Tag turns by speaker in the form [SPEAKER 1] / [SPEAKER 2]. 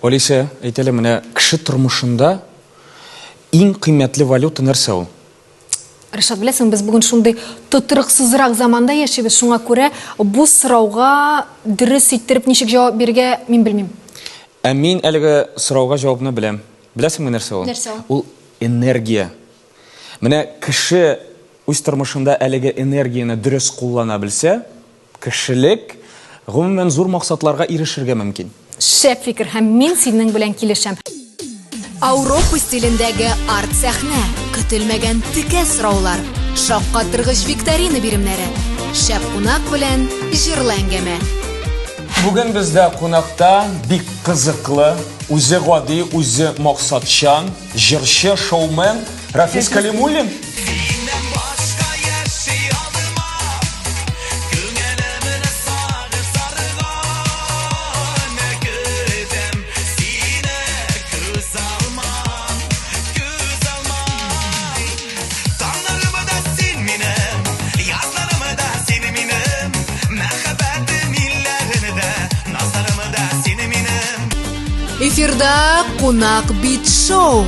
[SPEAKER 1] Алиса, әйтеле менә кеше тормышында иң кыйммәтле валюта нәрсә ул?
[SPEAKER 2] Ришат, беләсең, без бүген шундый тотырыксызрак заманда яшибез, шуңа күрә бу сорауга дөрес иттереп ничек җавап бирергә мин белмим.
[SPEAKER 1] Мин әлеге сорауга җавапны беләм. Беләсеңме нәрсә ул?
[SPEAKER 2] Нәрсә ул?
[SPEAKER 1] Ул энергия. Менә кеше үз тормышында әлеге энергияны дөрес куллана белсә, кешелек гомумән зур максатларга ирешергә мөмкин.
[SPEAKER 2] Шәп фикер, һәм мин синең белән килешәм.
[SPEAKER 3] Ауропа стилендәге арт сәхнә, көтелмәгән текә сораулар, шаккатыргыч викторина биремнәре, шәп кунак белән җырлы әңгәмә.
[SPEAKER 1] Бүген бездә кунакта бик кызыклы, үзе гади, үзе максатчан, җырчы, шоумен Рафис Калимуллин.
[SPEAKER 3] Эфирда кунак бит шоу.